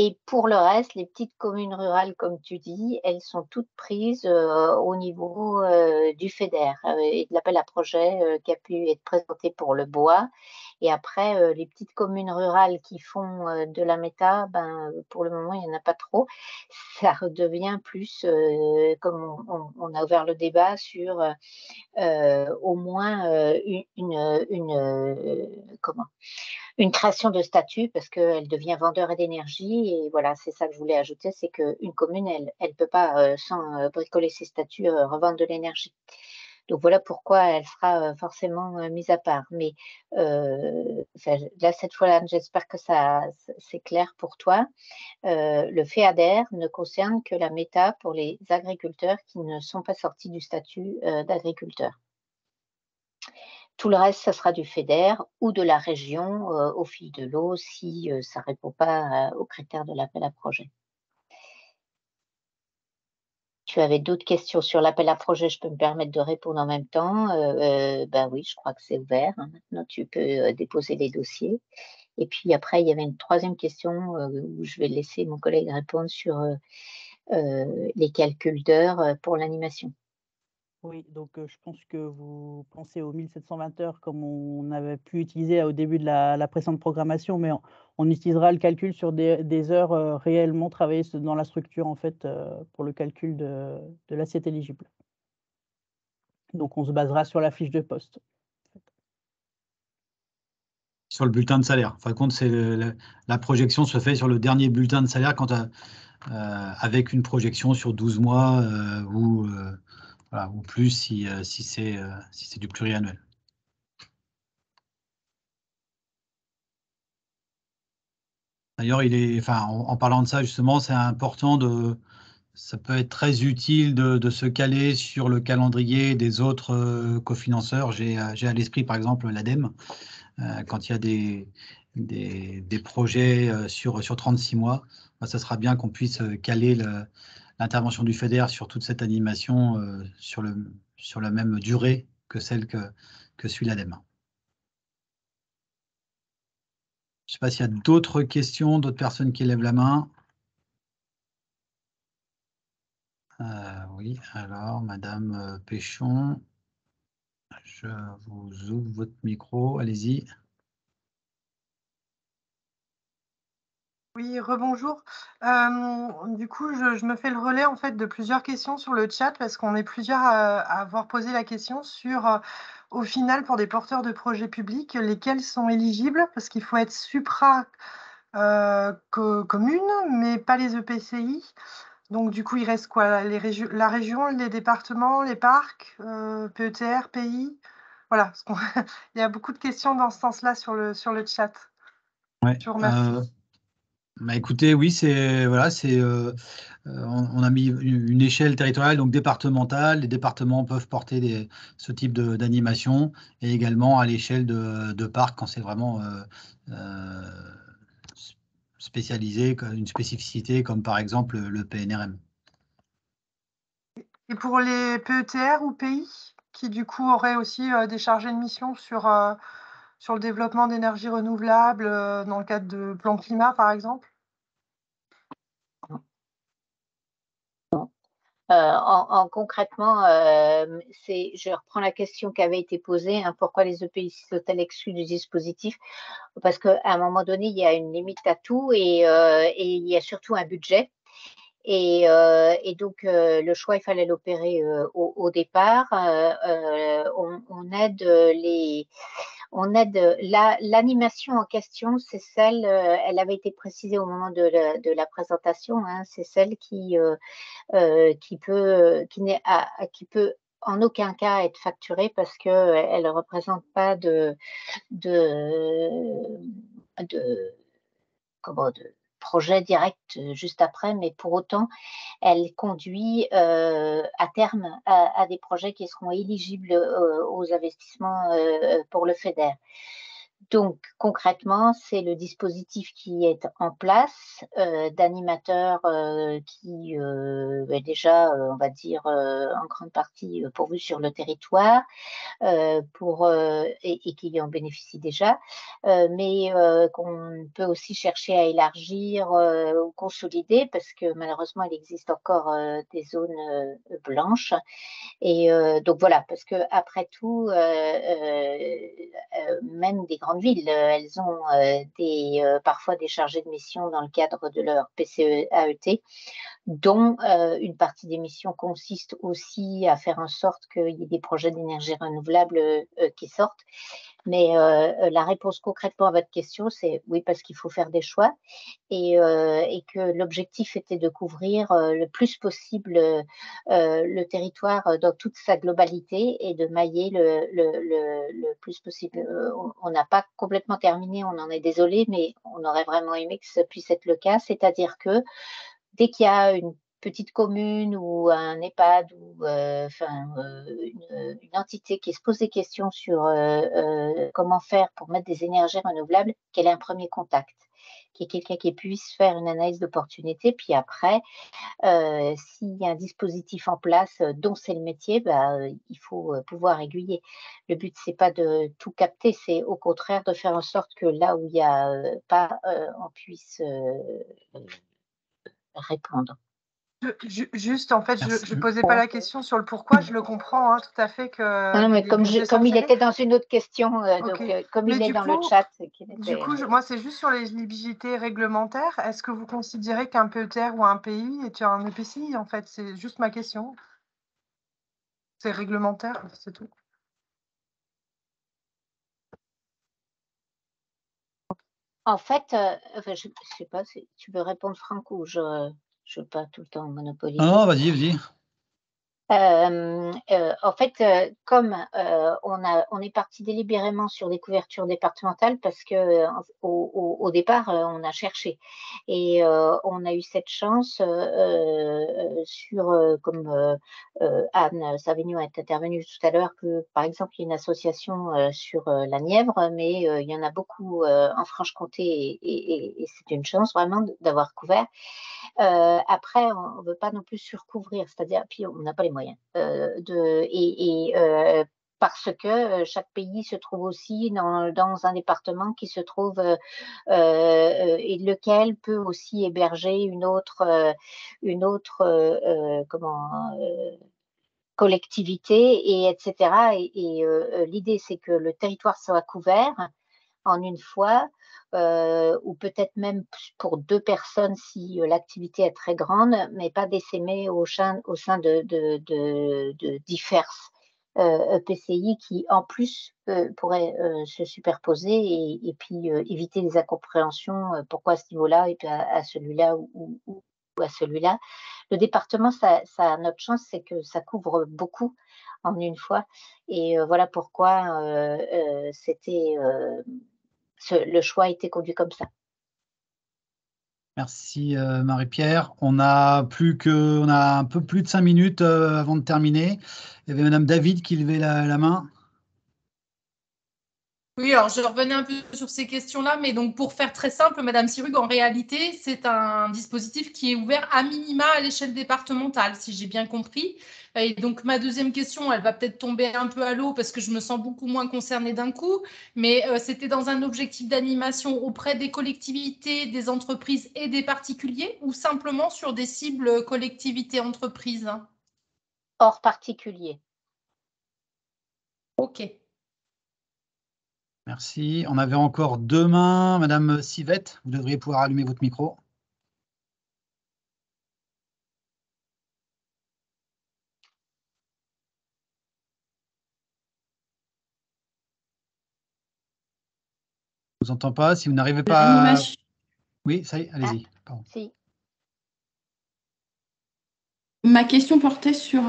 Et pour le reste, les petites communes rurales, comme tu dis, elles sont toutes prises au niveau du FEDER et de l'appel à projet qui a pu être présenté pour le bois. Et après, les petites communes rurales qui font de la méta, ben, pour le moment, il n'y en a pas trop. Ça redevient plus, comme on a ouvert le débat sur au moins une création de statut parce qu'elle devient vendeur d'énergie. Et voilà, c'est ça que je voulais ajouter, c'est qu'une commune, elle ne peut pas, sans bricoler ses statuts, revendre de l'énergie. Donc voilà pourquoi elle sera forcément mise à part. Mais là, cette fois-là, j'espère que c'est clair pour toi. Le FEADER ne concerne que la méta pour les agriculteurs qui ne sont pas sortis du statut d'agriculteur. Tout le reste, ça sera du FEDER ou de la région au fil de l'eau si ça ne répond pas aux critères de l'appel à projet. Tu avais d'autres questions sur l'appel à projet, je peux me permettre de répondre en même temps. Ben oui, je crois que c'est ouvert. Maintenant, tu peux déposer les dossiers. Et puis après, il y avait une troisième question où je vais laisser mon collègue répondre sur les calculs d'heures pour l'animation. Oui, donc je pense que vous pensez aux 1720 heures comme on avait pu utiliser au début de la précédente programmation, mais on utilisera le calcul sur des heures réellement travaillées dans la structure en fait pour le calcul de l'assiette éligible. Donc on se basera sur la fiche de poste. Sur le bulletin de salaire. En fin de compte, la projection se fait sur le dernier bulletin de salaire avec une projection sur 12 mois ou plus si c'est du pluriannuel. D'ailleurs, en parlant de ça, justement, c'est important ça peut être très utile de se caler sur le calendrier des autres cofinanceurs. J'ai à l'esprit, par exemple, l'ADEME, quand il y a des projets sur 36 mois, ça sera bien qu'on puisse caler l'intervention du FEDER sur toute cette animation sur la même durée que celle que suit l'ADEME. Je ne sais pas s'il y a d'autres questions, d'autres personnes qui lèvent la main. Oui, alors, Madame Péchon, je vous ouvre votre micro, allez-y. Oui, rebonjour. Du coup, je me fais le relais en fait de plusieurs questions sur le chat parce qu'on est plusieurs à avoir posé la question sur, au final, pour des porteurs de projets publics, lesquels sont éligibles parce qu'il faut être commune, mais pas les EPCI. Donc du coup, il reste quoi? La région, les départements, les parcs, PETR, pays. Voilà, il y a beaucoup de questions dans ce sens-là sur le chat. Ouais, Je vous remercie. écoutez, oui, on a mis une échelle territoriale, donc départementale. Les départements peuvent porter ce type d'animation et également à l'échelle de parc quand c'est vraiment spécialisé, une spécificité comme par exemple le PNRM. Et pour les PETR ou pays qui du coup auraient aussi des chargés de mission sur le développement d'énergies renouvelables dans le cadre de plan climat par exemple? Concrètement, je reprends la question qui avait été posée, pourquoi les EPI sont-elles exclues du dispositif? Parce qu'à un moment donné, il y a une limite à tout et il y a surtout un budget. Et donc, le choix, il fallait l'opérer au départ. On aide l'animation en question, c'est celle, elle avait été précisée au moment de la présentation, c'est celle qui peut en aucun cas être facturée parce qu'elle ne représente pas de projet direct juste après, mais pour autant, elle conduit à terme à des projets qui seront éligibles aux investissements pour le FEDER. Donc, concrètement, c'est le dispositif qui est en place d'animateurs qui est déjà, on va dire, en grande partie pourvus sur le territoire et qui en bénéficient déjà, mais qu'on peut aussi chercher à élargir ou consolider parce que malheureusement, il existe encore des zones blanches. Et donc voilà, parce que après tout, même des grandes villes, elles ont parfois des chargés de mission dans le cadre de leur PCE-AET, dont une partie des missions consiste aussi à faire en sorte qu'il y ait des projets d'énergie renouvelable qui sortent. Mais la réponse concrètement à votre question, c'est oui, parce qu'il faut faire des choix et que l'objectif était de couvrir le plus possible le territoire dans toute sa globalité et de mailler le plus possible. On n'a pas complètement terminé, on en est désolé, mais on aurait vraiment aimé que ce puisse être le cas, c'est-à-dire que dès qu'il y a une petite commune ou un EHPAD ou une entité qui se pose des questions sur comment faire pour mettre des énergies renouvelables, qu'elle ait un premier contact, qu'il y ait quelqu'un qui puisse faire une analyse d'opportunité, puis après, s'il y a un dispositif en place dont c'est le métier, il faut pouvoir aiguiller. Le but, c'est pas de tout capter, c'est au contraire de faire en sorte que là où il n'y a pas, on puisse répondre. Juste, en fait, je Merci. ne posais pas la question sur le pourquoi, je le comprends hein, tout à fait que. Non, mais comme il était dans une autre question, Ok. donc comme Mais il est du dans le coup- chat. Du coup, moi, c'est juste sur l'éligibilité réglementaire. Est-ce que vous considérez qu'un PETR ou un pays est un EPCI, en fait? C'est juste ma question. C'est réglementaire, c'est tout. En fait, je ne sais pas si tu veux répondre, Franck, ou je ne veux pas tout le temps monopoliser. Non, vas-y, vas-y. En fait, comme on est parti délibérément sur des couvertures départementales parce que au départ, on a cherché et on a eu cette chance comme Anne Savignon est intervenue tout à l'heure, que par exemple, il y a une association sur la Nièvre, mais il y en a beaucoup en Franche-Comté et c'est une chance vraiment d'avoir couvert. Après, on ne veut pas non plus surcouvrir, c'est-à-dire, puis on n'a pas les moyens. Parce que chaque pays se trouve aussi dans un département qui se trouve et lequel peut aussi héberger une autre collectivité, et etc. L'idée, c'est que le territoire soit couvert en une fois, ou peut-être même pour 2 personnes si l'activité est très grande, mais pas d'essaimer au sein de divers EPCI qui, en plus, pourraient se superposer et puis éviter les incompréhensions, pourquoi à ce niveau-là et puis à celui-là ou à celui-là. Le département, notre chance, c'est que ça couvre beaucoup en une fois et voilà pourquoi le choix a été conduit comme ça. Merci Marie-Pierre. On a un peu plus de 5 minutes avant de terminer. Il y avait Madame David qui levait la main. Oui, alors je revenais un peu sur ces questions-là, mais donc pour faire très simple, Madame Sirug, en réalité, c'est un dispositif qui est ouvert à minima à l'échelle départementale, si j'ai bien compris. Et donc ma deuxième question, elle va peut-être tomber un peu à l'eau parce que je me sens beaucoup moins concernée d'un coup, mais c'était dans un objectif d'animation auprès des collectivités, des entreprises et des particuliers, ou simplement sur des cibles collectivités-entreprises? Hors particulier. Ok. Merci. On avait encore 2 mains. Madame Civette, vous devriez pouvoir allumer votre micro. Je ne vous entends pas. Si vous n'arrivez pas à... Oui, ça y est, allez-y. Si. Ma question portait sur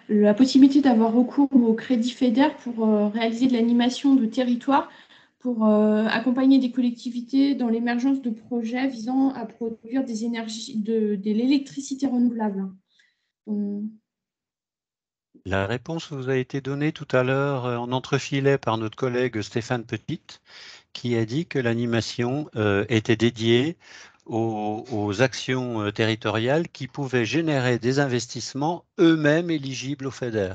la possibilité d'avoir recours au crédit FEDER pour réaliser de l'animation de territoire, pour accompagner des collectivités dans l'émergence de projets visant à produire des énergies, de l'électricité renouvelable. La réponse vous a été donnée tout à l'heure en entrefilet par notre collègue Stéphane Petit, qui a dit que l'animation était dédiée aux actions territoriales qui pouvaient générer des investissements eux-mêmes éligibles au FEDER.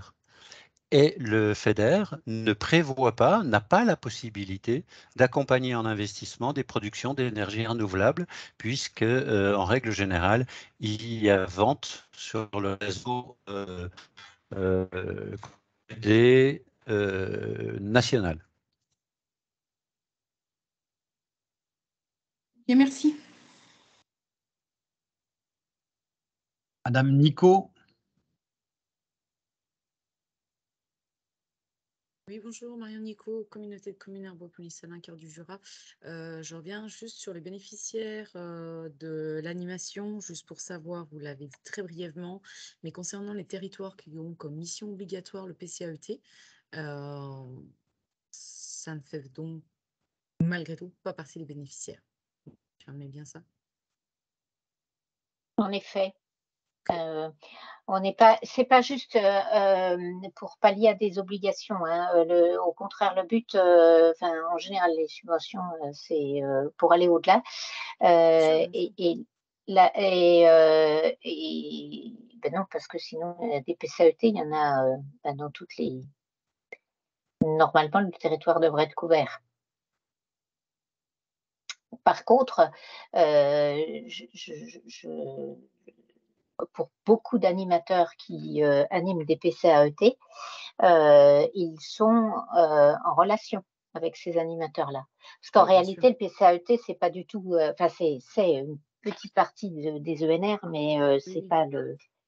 Et le FEDER ne prévoit pas, n'a pas la possibilité d'accompagner en investissement des productions d'énergie renouvelable, puisque, en règle générale, il y a vente sur le réseau national. Et merci. Madame Nico. Oui, bonjour, Marion Nico, communauté de communes Herbopolis-Salins, cœur du Jura. Je reviens juste sur les bénéficiaires de l'animation, juste pour savoir, vous l'avez dit très brièvement, mais concernant les territoires qui ont comme mission obligatoire le PCAET, ça ne fait donc malgré tout pas partie des bénéficiaires. Confirmez bien ça? En effet. On n'est pas, c'est pas juste pour pallier à des obligations. Hein. Au contraire, le but, en général, les subventions, c'est pour aller au-delà. Ben non, parce que sinon, des PCAET, il y en a dans toutes les. Normalement, le territoire devrait être couvert. Par contre, pour beaucoup d'animateurs qui animent des PCAET, ils sont en relation avec ces animateurs-là. Parce qu'en réalité, le PCAET, c'est pas du tout, c'est une petite partie des ENR, mais c'est pas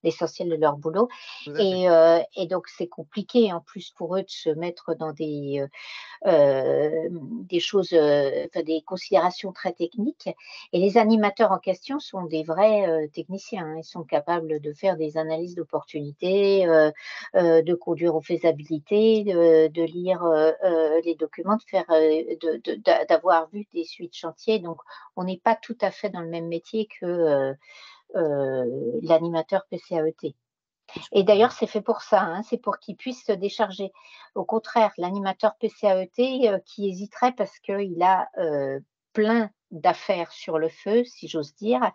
l'essentiel de leur boulot. Et donc, c'est compliqué en plus pour eux de se mettre dans des choses, des considérations très techniques. Et les animateurs en question sont des vrais techniciens. Hein. Ils sont capables de faire des analyses d'opportunité, de conduire aux faisabilités, de lire les documents, d'avoir vu des suites chantiers. Donc, on n'est pas tout à fait dans le même métier que l'animateur PCAET. Et d'ailleurs, c'est fait pour ça, hein, c'est pour qu'ils puissent se décharger. Au contraire, l'animateur PCAET qui hésiterait parce qu'il a plein d'affaires sur le feu, si j'ose dire,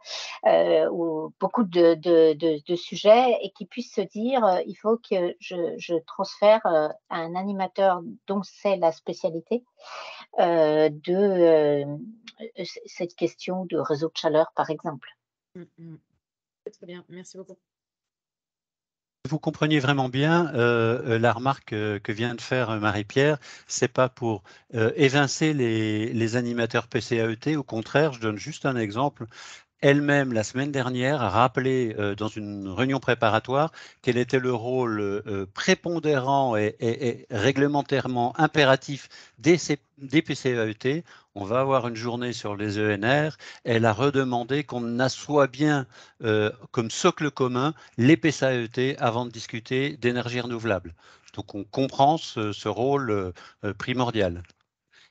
ou beaucoup de sujets, et qui puisse se dire il faut que je transfère à un animateur dont c'est la spécialité cette question de réseau de chaleur, par exemple. Très bien, merci beaucoup. Vous compreniez vraiment bien la remarque que vient de faire Marie-Pierre, c'est pas pour évincer les animateurs PCAET, au contraire, je donne juste un exemple. Elle-même, la semaine dernière, a rappelé dans une réunion préparatoire quel était le rôle prépondérant et réglementairement impératif des PCAET. On va avoir une journée sur les ENR. Elle a redemandé qu'on assoie bien comme socle commun les PCAET avant de discuter d'énergie renouvelable. Donc on comprend ce rôle primordial.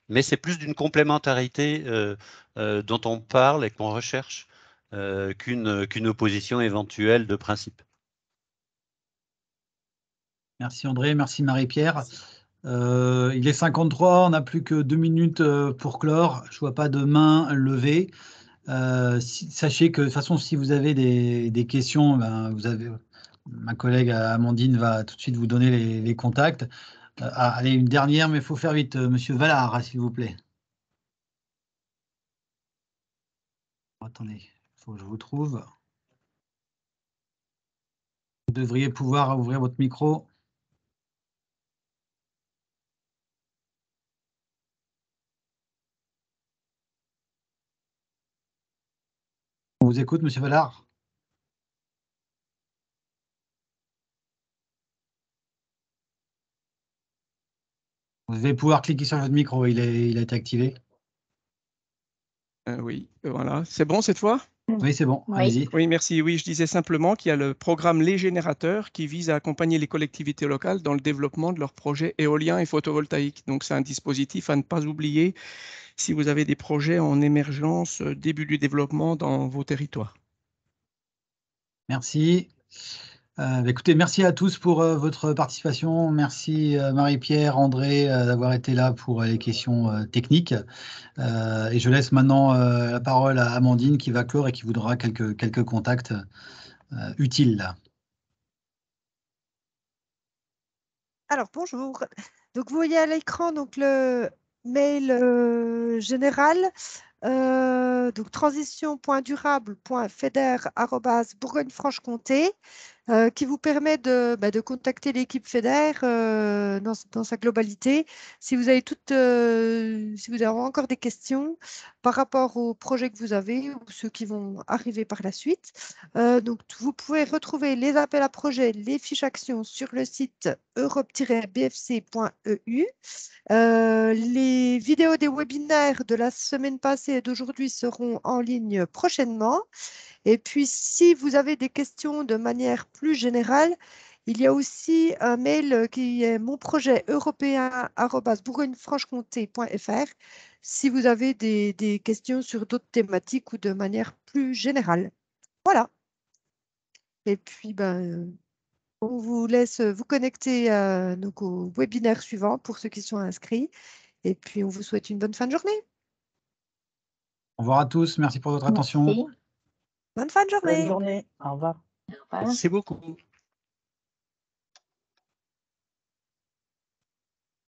Mais c'est plus d'une complémentarité dont on parle et qu'on recherche qu'une opposition éventuelle de principe. Merci André, merci Marie-Pierre. Il est 53, on n'a plus que 2 minutes pour clore. Je ne vois pas de main levée. Sachez que de toute façon, si vous avez des questions, ben, ma collègue Amandine va tout de suite vous donner les contacts. Allez, une dernière, mais il faut faire vite. Monsieur Valard, s'il vous plaît. Attendez, il faut que je vous trouve. Vous devriez pouvoir ouvrir votre micro. On vous écoute, monsieur Valard. Vous devez pouvoir cliquer sur votre micro, il a été activé. Oui, voilà. C'est bon cette fois? Oui, c'est bon, Oui. allez-y. Oui, merci. Oui, je disais simplement qu'il y a le programme Les Générateurs qui vise à accompagner les collectivités locales dans le développement de leurs projets éoliens et photovoltaïques. Donc, c'est un dispositif à ne pas oublier si vous avez des projets en émergence, début du développement dans vos territoires. Merci. Écoutez, merci à tous pour votre participation. Merci Marie-Pierre, André d'avoir été là pour les questions techniques. Et je laisse maintenant la parole à Amandine qui va clore et qui vous donnera quelques contacts utiles. Alors, bonjour. Donc, vous voyez à l'écran donc, le mail général. Donc, transition.durable.feder@bourgogne-franche-comté. Qui vous permet de contacter l'équipe FEDER dans sa globalité. Si vous avez si vous avez encore des questions par rapport aux projets que vous avez ou ceux qui vont arriver par la suite. Donc, vous pouvez retrouver les appels à projets, les fiches actions sur le site europe-bfc.eu. Les vidéos des webinaires de la semaine passée et d'aujourd'hui seront en ligne prochainement. Et puis, si vous avez des questions de manière plus générale, il y a aussi un mail qui est monprojeteuropéen@bourgogne-franche-comté.fr si vous avez des questions sur d'autres thématiques ou de manière plus générale. Voilà. Et puis, on vous laisse vous connecter donc au webinaire suivant pour ceux qui sont inscrits. Et puis, on vous souhaite une bonne fin de journée. Au revoir à tous. Merci pour votre attention. Merci. Bonne fin de journée. Bonne journée. Au revoir. Au revoir. Merci beaucoup.